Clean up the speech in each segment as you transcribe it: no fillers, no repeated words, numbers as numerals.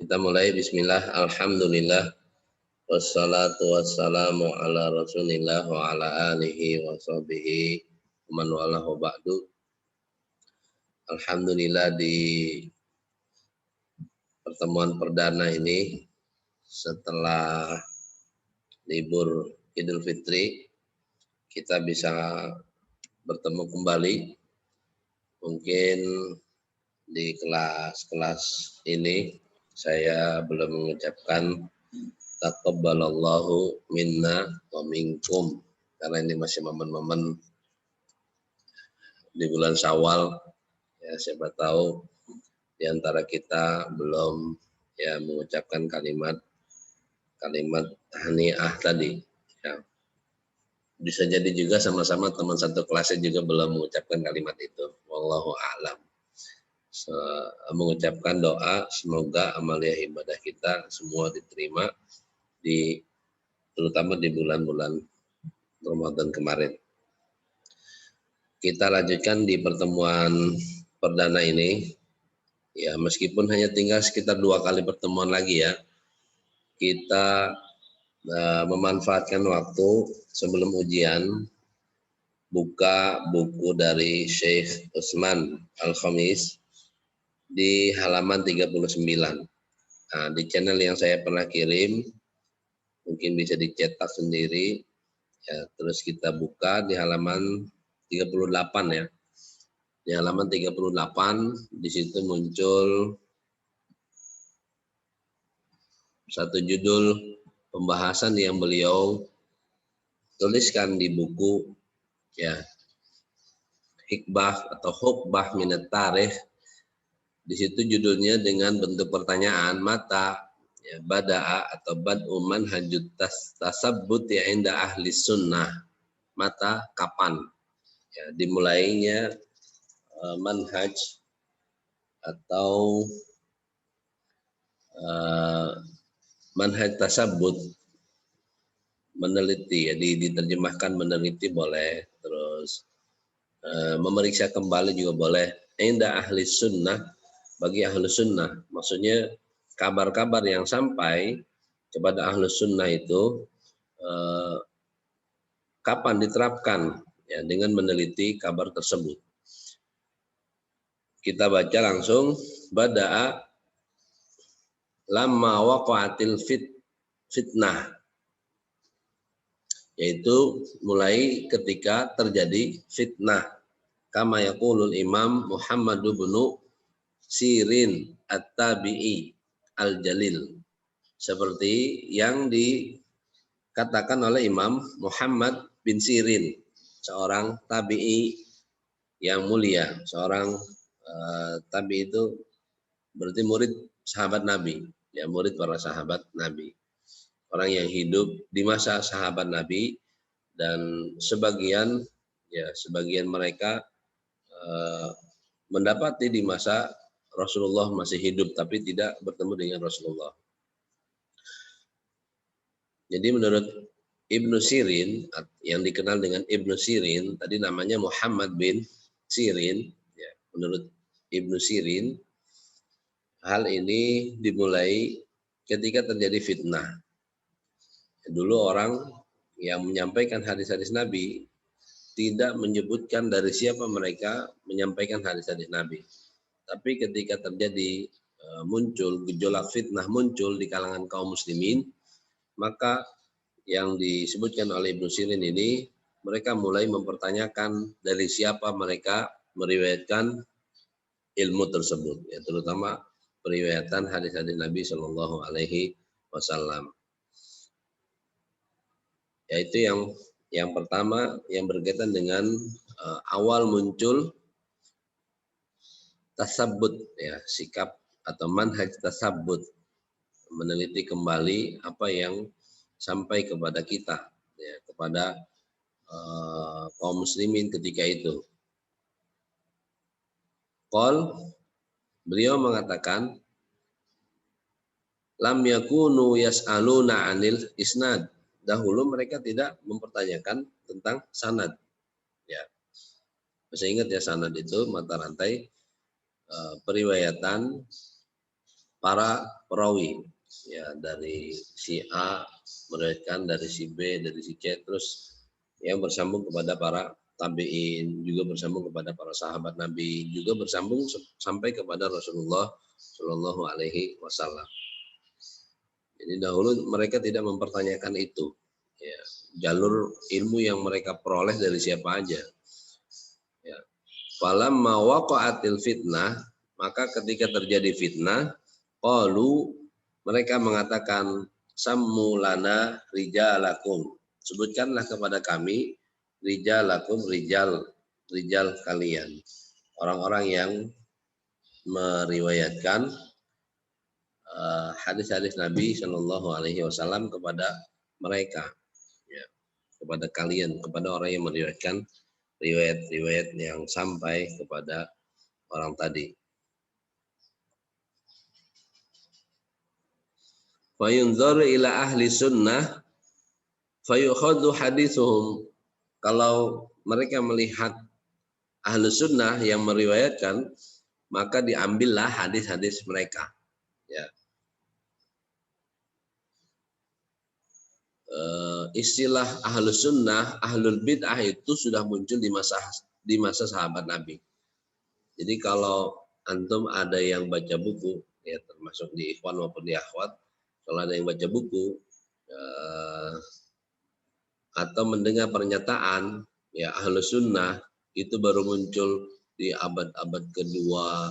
Kita mulai bismillah, alhamdulillah, wassalatu wassalamu ala rasulillah wa ala alihi wa sahbihi wa man wala wa ba'du. Alhamdulillah di pertemuan perdana ini setelah libur Idul Fitri kita bisa bertemu kembali. Mungkin di kelas-kelas ini saya belum mengucapkan taqabbalallahu minna wa minkum karena ini masih momen-momen di bulan Syawal ya, siapa tahu di antara kita belum ya mengucapkan kalimat tahniah tadi ya. Bisa jadi juga sama-sama teman satu kelasnya juga belum mengucapkan kalimat itu. Wallahu a'lam. Mengucapkan doa semoga amalia ibadah kita semua diterima terutama di bulan-bulan Ramadan kemarin. Kita lanjutkan di pertemuan perdana ini ya, meskipun hanya tinggal sekitar 2 kali pertemuan lagi ya, kita memanfaatkan waktu sebelum ujian buka buku dari Syekh Utsman Al-Khamis di halaman 39. Nah, di channel yang saya pernah kirim, mungkin bisa dicetak sendiri, ya, terus kita buka di halaman 38 ya. Di halaman 38, di situ muncul satu judul pembahasan yang beliau tuliskan di buku, ya, Hikbah atau Hukbah Minat Tarikh. Di situ judulnya dengan bentuk pertanyaan, mata ya, bada'a atau bad'u manhajut tasabbut ya inda ahli sunnah. Mata kapan ya, dimulainya manhaj atau manhaj tasabbut, meneliti ya, diterjemahkan meneliti boleh, terus memeriksa kembali juga boleh. Inda ahli sunnah, bagi ahlu sunnah, maksudnya kabar-kabar yang sampai kepada ahlu sunnah itu kapan diterapkan ya, dengan meneliti kabar tersebut. Kita baca langsung, bada'a lamma waqa'atil fitnah, yaitu mulai ketika terjadi fitnah, kama yaqulul Imam Muhammad bin Sirin At-Tabi'i Al-Jalil, seperti yang dikatakan oleh Imam Muhammad bin Sirin, seorang tabi'i yang mulia, seorang tabi'i itu berarti murid sahabat Nabi, ya, murid para sahabat Nabi, orang yang hidup di masa sahabat Nabi, dan sebagian mereka mendapati di masa Rasulullah masih hidup tapi tidak bertemu dengan Rasulullah. Jadi menurut Ibnu Sirin, yang dikenal dengan Ibnu Sirin, tadi namanya Muhammad bin Sirin, ya, menurut Ibnu Sirin, hal ini dimulai ketika terjadi fitnah. Dulu orang yang menyampaikan hadis-hadis Nabi tidak menyebutkan dari siapa mereka menyampaikan hadis-hadis Nabi. Tapi ketika terjadi muncul gejolak fitnah muncul di kalangan kaum muslimin, maka yang disebutkan oleh Ibnu Sirin ini, mereka mulai mempertanyakan dari siapa mereka meriwayatkan ilmu tersebut, ya, terutama periwayatan hadis-hadis Nabi Shallallahu Alaihi Wasallam. Yaitu yang pertama yang berkaitan dengan awal muncul tasabbut, ya, sikap atau manhaj tasabbut, meneliti kembali apa yang sampai kepada kita, ya, kepada kaum muslimin ketika itu. Beliau mengatakan, lam yakunu yas'aluna 'anil isnad. Dahulu mereka tidak mempertanyakan tentang sanad, ya. Masih ingat ya, sanad itu mata rantai periwayatan para perawi, ya dari si A meriwayatkan dari si B, dari si C, terus yang bersambung kepada para tabi'in, juga bersambung kepada para sahabat Nabi, juga bersambung sampai kepada Rasulullah Shallallahu Alaihi Wasallam. Jadi dahulu mereka tidak mempertanyakan itu, ya, jalur ilmu yang mereka peroleh dari siapa aja. Ya. Falamma waqa'atil fitnah, maka ketika terjadi fitnah, qalu, mereka mengatakan, sammu lana rijalakum, sebutkanlah kepada kami rijalakum, rijal kalian, orang-orang yang meriwayatkan hadis-hadis Nabi Shallallahu Alaihi Wasallam kepada mereka, ya, kepada kalian, kepada orang yang meriwayatkan riwayat-riwayat yang sampai kepada orang tadi. Fayunzar ila ahli sunnah fayukhadhu hadithuhum. Kalau mereka melihat ahli sunnah yang meriwayatkan, maka diambillah hadis-hadis mereka. Ya. Istilah ahlu sunnah, ahlul bid'ah itu sudah muncul di masa sahabat Nabi. Jadi kalau antum ada yang baca buku, ya termasuk di ikhwan maupun di akhwat, kalau ada yang baca buku atau mendengar pernyataan ya ahlu sunnah, itu baru muncul di abad-abad kedua,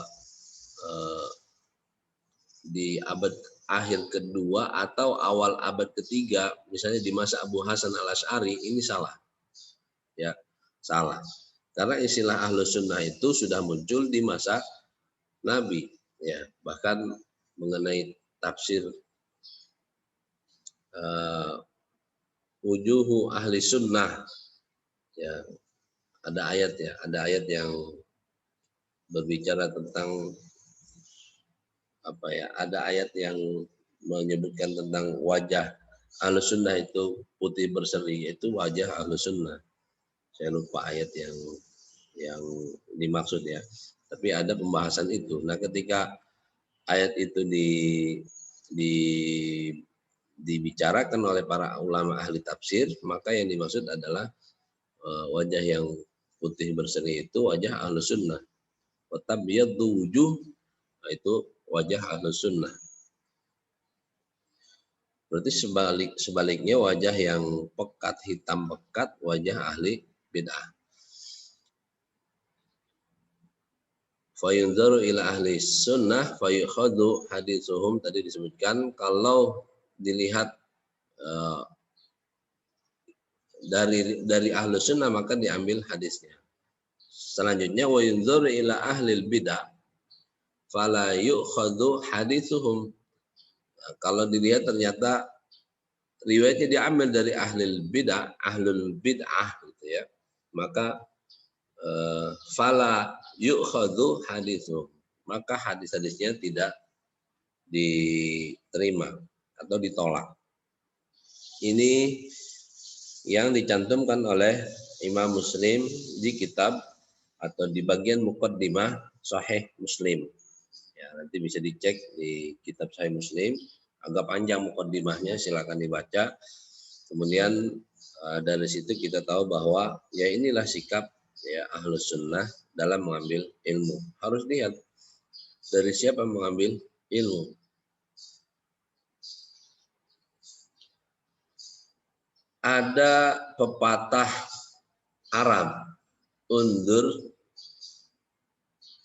di abad akhir kedua atau awal abad ketiga, misalnya di masa Abu Hasan al-Asy'ari, ini salah. Ya, salah. Karena istilah ahlu sunnah itu sudah muncul di masa Nabi. Ya, bahkan mengenai tafsir wujuhu ahli sunnah. Ya, ada ayat yang berbicara tentang ada ayat yang menyebutkan tentang wajah ahlu sunnah itu putih berseri, yaitu wajah ahlu sunnah. Saya lupa ayat yang dimaksud ya, tapi ada pembahasan itu. Nah, ketika ayat itu dibicarakan oleh para ulama ahli tafsir, maka yang dimaksud adalah wajah yang putih berseri itu wajah ahlu sunnah. Watabiyaddu wujuh, itu wajah ahlu sunnah. Berarti sebaliknya wajah yang pekat, hitam pekat, wajah ahli bid'ah. Fayunzaru ila ahli sunnah fayukhadhu hadithuhum, tadi disebutkan kalau dilihat dari ahli sunnah maka diambil hadisnya. Selanjutnya wayunzaru ila ahli bid'ah fala yukhadhu hadithuhum. Kalau dilihat ternyata riwayatnya diambil dari ahlul bid'ah gitu ya, maka fala yukhadhu hadithu, maka hadis-hadisnya tidak diterima atau ditolak. Ini yang dicantumkan oleh Imam Muslim di kitab atau di bagian muqaddimah Sahih Muslim. Ya, nanti bisa dicek di kitab Sahih Muslim, agak panjang muqaddimahnya, silakan dibaca. Kemudian dari situ kita tahu bahwa ya inilah sikap ya ahlus sunnah dalam mengambil ilmu. Harus lihat dari siapa mengambil ilmu. Ada pepatah Arab, undur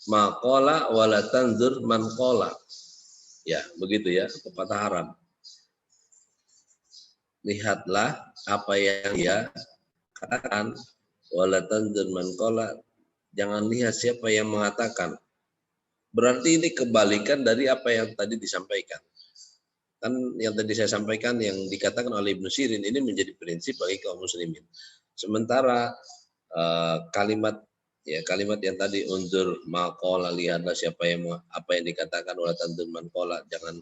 maqala wala tanzur man qala. Ya, begitu ya, pepatah Arab. Lihatlah apa yang dia katakan, wala tanzur man qala, jangan lihat siapa yang mengatakan. Berarti ini kebalikan dari apa yang tadi disampaikan. Kan yang tadi saya sampaikan yang dikatakan oleh Ibnu Sirin ini menjadi prinsip bagi kaum muslimin. Sementara kalimat yang tadi unzur maqala, lihatlah siapa yang apa yang dikatakan, wala tanzur man qala, jangan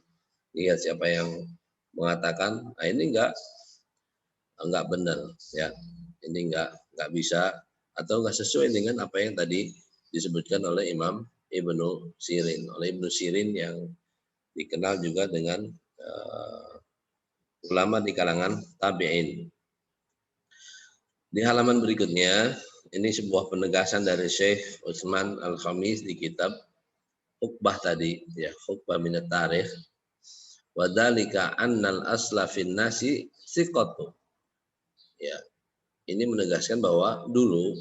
lihat siapa yang mengatakan. Nah, ini enggak benar ya. Ini enggak bisa atau enggak sesuai dengan apa yang tadi disebutkan oleh Imam Ibnu Sirin. Oleh Ibnu Sirin yang dikenal juga dengan ulama di kalangan tabi'in. Di halaman berikutnya, ini sebuah penegasan dari Syekh Utsman Al-Khamis di kitab Hukbah tadi, ya, Hukbah minat tarikh. Wa dzalika annal asla fin nasi siqatu. Ya, ini menegaskan bahwa dulu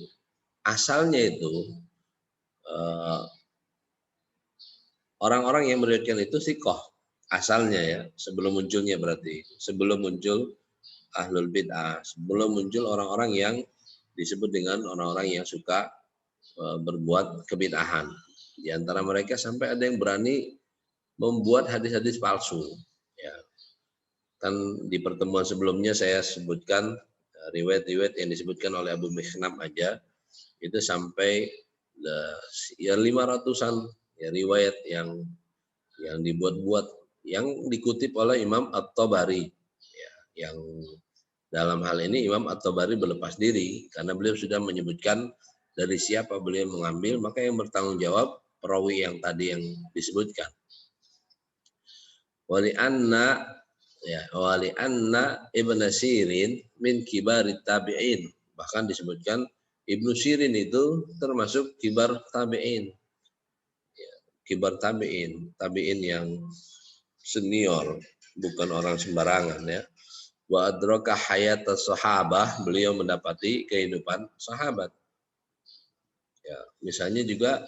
asalnya itu orang-orang yang meriwayatkan itu siqah. Asalnya ya, sebelum munculnya berarti. Sebelum muncul ahlul bid'ah, sebelum muncul orang-orang yang disebut dengan orang-orang yang suka berbuat kebid'ahan. Di antara mereka sampai ada yang berani membuat hadis-hadis palsu. Ya. Kan di pertemuan sebelumnya saya sebutkan riwayat-riwayat yang disebutkan oleh Abu Mikhnaf aja itu sampai ya 500-an ya riwayat yang dibuat-buat, yang dikutip oleh Imam At-Tabari. Ya, yang dalam hal ini Imam At-Tabari berlepas diri karena beliau sudah menyebutkan dari siapa beliau mengambil, maka yang bertanggung jawab perawi yang tadi yang disebutkan. Wali anna Ibnu Sirin min kibarit tabi'in. Bahkan disebutkan Ibnu Sirin itu termasuk kibar tabi'in. Ya, kibar tabi'in, tabi'in yang senior, bukan orang sembarangan ya. Wa adraka hayata sahabah, beliau mendapati kehidupan sahabat. Ya, misalnya juga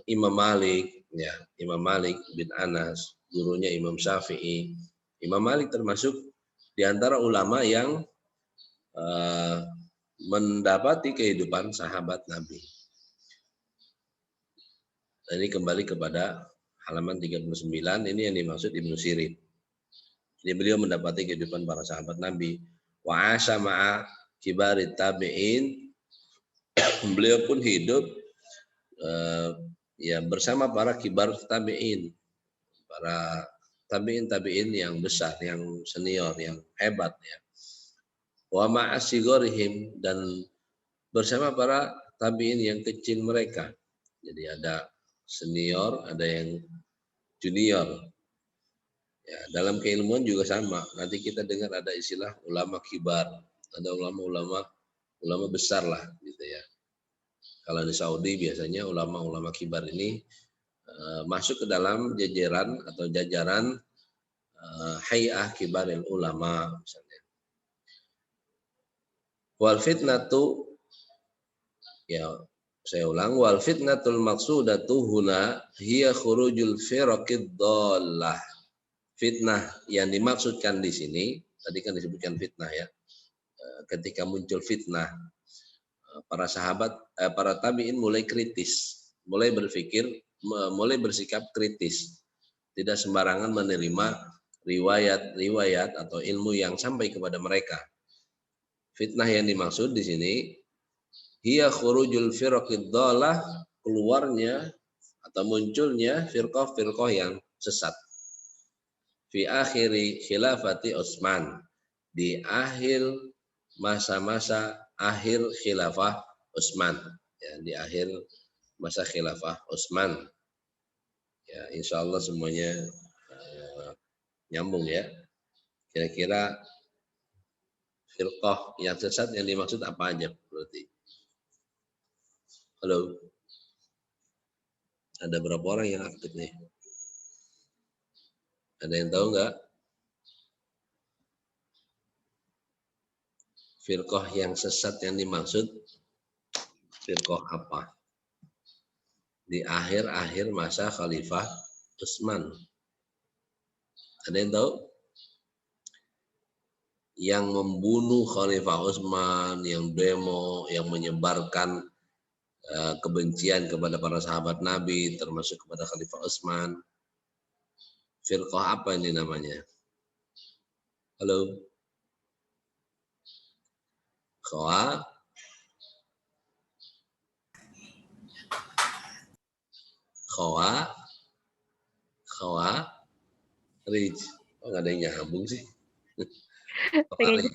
Imam Malik, ya, Imam Malik bin Anas, gurunya Imam Syafi'i. Imam Malik termasuk di antara ulama yang mendapati kehidupan sahabat Nabi. Nah, ini kembali kepada halaman 39, ini yang dimaksud Ibnu Sirin. Jadi beliau mendapati kehidupan para sahabat Nabi. Wa asya ma'a kibarit tabi'in. Beliau pun hidup ya bersama para kibar tabi'in. Para tabi'in yang besar, yang senior, yang hebat ya. Wa ma'asigorihim, dan bersama para tabi'in yang kecil mereka. Jadi ada senior, ada yang junior. Ya, dalam keilmuan juga sama. Nanti kita dengar ada istilah ulama kibar, ada ulama besar lah gitu ya. Kalau di Saudi biasanya ulama kibar ini masuk ke dalam jajaran atau jajaran hay'ah kibaril ulama misalnya. Wal fitnatu, ya saya ulang, wal fitnatul maqsudatu huna hiya khurujul firaqid dhallah. Fitnah yang dimaksudkan di sini, tadi kan disebutkan fitnah ya. Ketika muncul fitnah, para sahabat, para tabi'in mulai kritis, mulai berpikir, mulai bersikap kritis. Tidak sembarangan menerima riwayat-riwayat atau ilmu yang sampai kepada mereka. Fitnah yang dimaksud di sini hiya khurujul firaqid dhalah, keluarnya atau munculnya firqah-firqah yang sesat. Fi akhiri khilafati Utsman, di akhir masa-masa akhir khilafah Utsman, ya, di akhir masa khilafah Utsman. Ya, insya Allah semuanya nyambung ya. Kira-kira firqah yang sesat yang dimaksud apa aja berarti? Halo, ada berapa orang yang aktif nih? Ada yang tahu nggak? Firqah yang sesat yang dimaksud firqah apa? Di akhir-akhir masa Khalifah Utsman. Ada yang tahu? Yang membunuh Khalifah Utsman, yang demo, yang menyebarkan kebencian kepada para sahabat Nabi, termasuk kepada Khalifah Utsman. Firqah apa ini namanya? Halo? Khawarij. Oh, nggak ada yang nyambung sih. Khawarij.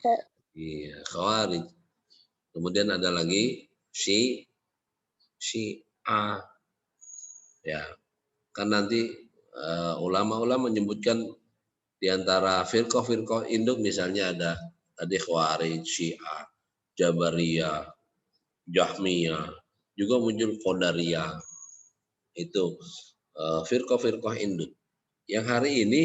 Iya, Khawarij. Kemudian ada lagi Syiah. Ya, kan nanti ulama-ulama menyebutkan di antara firqah-firqah induk misalnya ada tadi Khawarij, Syiah, Jabariyah, Jahmiyah, juga muncul Qadariyah. Itu firqah-firqah induk. Yang hari ini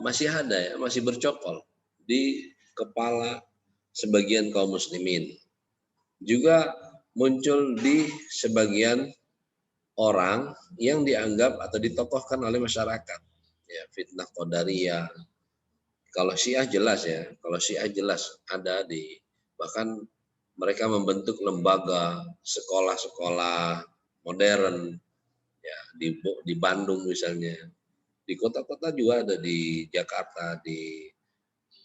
masih ada ya, masih bercokol di kepala sebagian kaum muslimin. Juga muncul di sebagian orang yang dianggap atau ditokohkan oleh masyarakat. Ya, fitnah Qadariyah. Kalau Syiah jelas ya, kalau Syiah jelas ada di, bahkan mereka membentuk lembaga sekolah-sekolah modern ya di Bandung misalnya. Di kota-kota juga ada, di Jakarta, di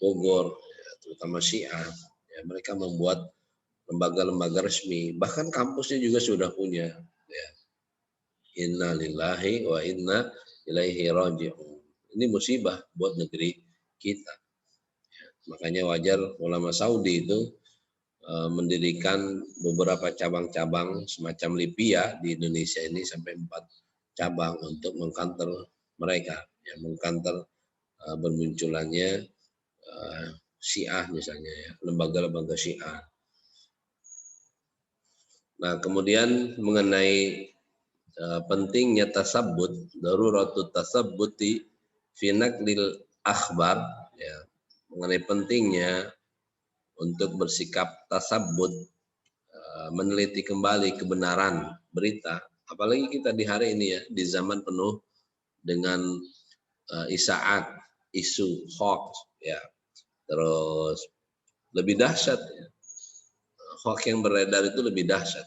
Bogor, ya, terutama Syiah. Ya, mereka membuat lembaga-lembaga resmi, bahkan kampusnya juga sudah punya. Ya. Inna lillahi wa inna ilaihi raji'un. Ini musibah buat negeri kita. Ya, makanya wajar ulama Saudi itu mendirikan beberapa cabang-cabang semacam Libya di Indonesia ini sampai 4 cabang untuk mengkanter mereka, ya, mengkanter bermunculannya Syiah misalnya, ya, lembaga-lembaga Syiah. Nah, kemudian mengenai pentingnya tasabbut, daruratu tasabbuti fi naqlil akhbar, ya, mengenai pentingnya untuk bersikap tasabbut, meneliti kembali kebenaran berita, apalagi kita di hari ini ya, di zaman penuh dengan isaat, isu hoax, ya, terus lebih dahsyat, ya. Hoax yang beredar itu lebih dahsyat.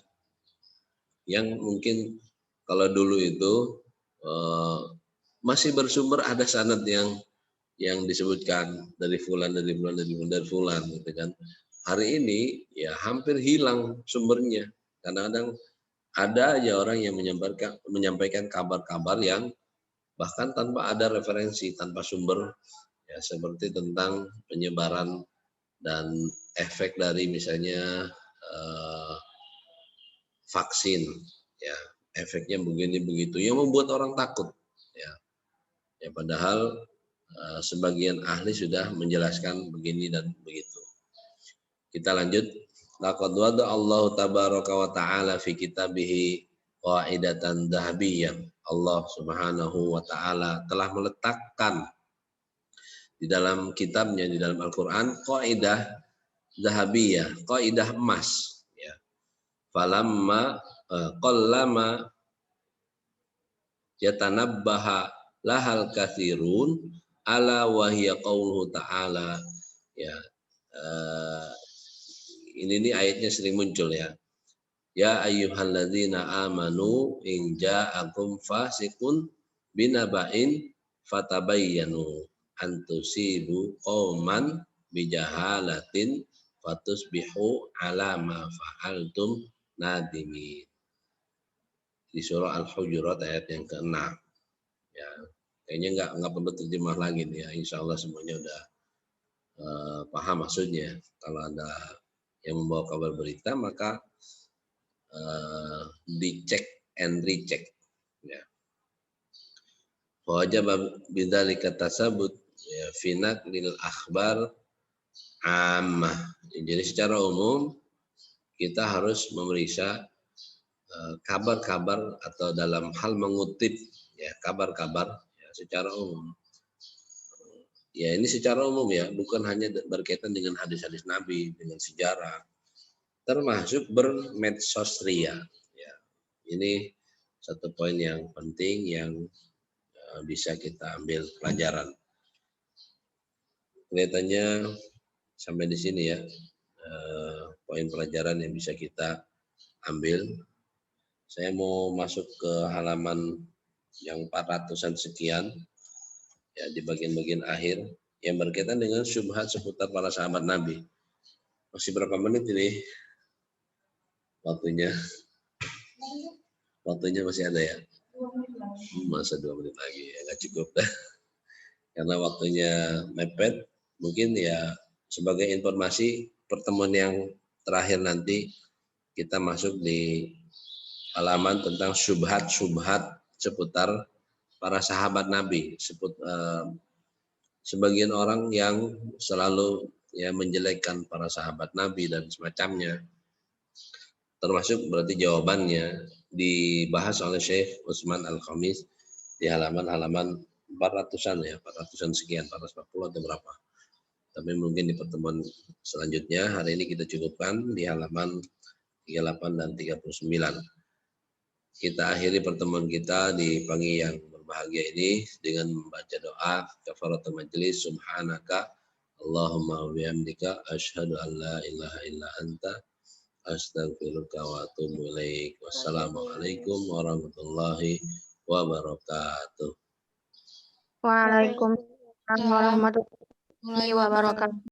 Yang mungkin kalau dulu itu masih bersumber ada sanad yang disebutkan dari fulan, dari fulan, dari fulan, gitu kan. Hari ini ya hampir hilang sumbernya. Kadang-kadang ada aja orang yang menyampaikan kabar-kabar yang bahkan tanpa ada referensi, tanpa sumber, ya, seperti tentang penyebaran dan efek dari misalnya vaksin, ya, efeknya begini begitu, yang membuat orang takut, ya, ya padahal sebagian ahli sudah menjelaskan begini dan begitu. Kita lanjut. Laqad wada Allah tabaraka wa ta'ala fi kitabihi qaidatan dhahabiyyah. Allah Subhanahu wa taala telah meletakkan di dalam kitabnya, di dalam Al-Qur'an, kaidah dhahabiyyah, kaidah emas, ya. Falamma qallama yatanabbaha lahal katsirun ala wa hiya qauluhu ta'ala, ya. Ini nih ayatnya sering muncul ya. Ya ayyuhalladzina amanu in ja'akum fasiqun binaba'in fatabayyanu an tusibu qauman bijahalatin fatusbihu ala ma fa'altum nadimin. Di surah Al-Hujurat ayat yang ke-6. Ya, kayaknya nggak perlu terjemah lagi nih ya. Insyaallah semuanya udah paham maksudnya. Kalau ada yang membawa kabar berita maka dicek and recheck, ya. Wajib bidzalika tasabut, ya, fi naqlil akhbar ammah. Jadi secara umum kita harus memeriksa kabar-kabar atau dalam hal mengutip, ya, kabar-kabar, ya, secara umum. Ya ini secara umum ya, bukan hanya berkaitan dengan hadis-hadis Nabi, dengan sejarah, termasuk bermedsos ria. Ya, ini satu poin yang penting yang bisa kita ambil pelajaran. Kelihatannya sampai di sini ya poin pelajaran yang bisa kita ambil. Saya mau masuk ke halaman yang 400-an sekian, ya, di bagian-bagian akhir yang berkaitan dengan syubhat seputar para sahabat Nabi. Masih berapa menit ini waktunya? Waktunya masih ada ya? Masa 2 menit lagi ya, nggak cukup dah. Karena waktunya mepet, mungkin ya sebagai informasi pertemuan yang terakhir nanti kita masuk di halaman tentang syubhat-syubhat seputar para sahabat Nabi. Sebagian orang yang selalu ya menjelekkan para sahabat Nabi dan semacamnya. Termasuk berarti jawabannya dibahas oleh Syekh Utsman Al-Khamis di halaman 400-an ya, 400-an sekian, 440 atau berapa. Tapi mungkin di pertemuan selanjutnya hari ini kita cukupkan di halaman 38 dan 39. Kita akhiri pertemuan kita di pagi yang berbahagia ini dengan membaca doa kafaratul majelis. Subhanaka Allahumma wa bihamdika asyhadu an la ilaha illa anta astaghfiruka wa atubu ilaik. Wassalamualaikum warahmatullahi wabarakatuh. Waalaikumsalam warahmatullahi wabarakatuh.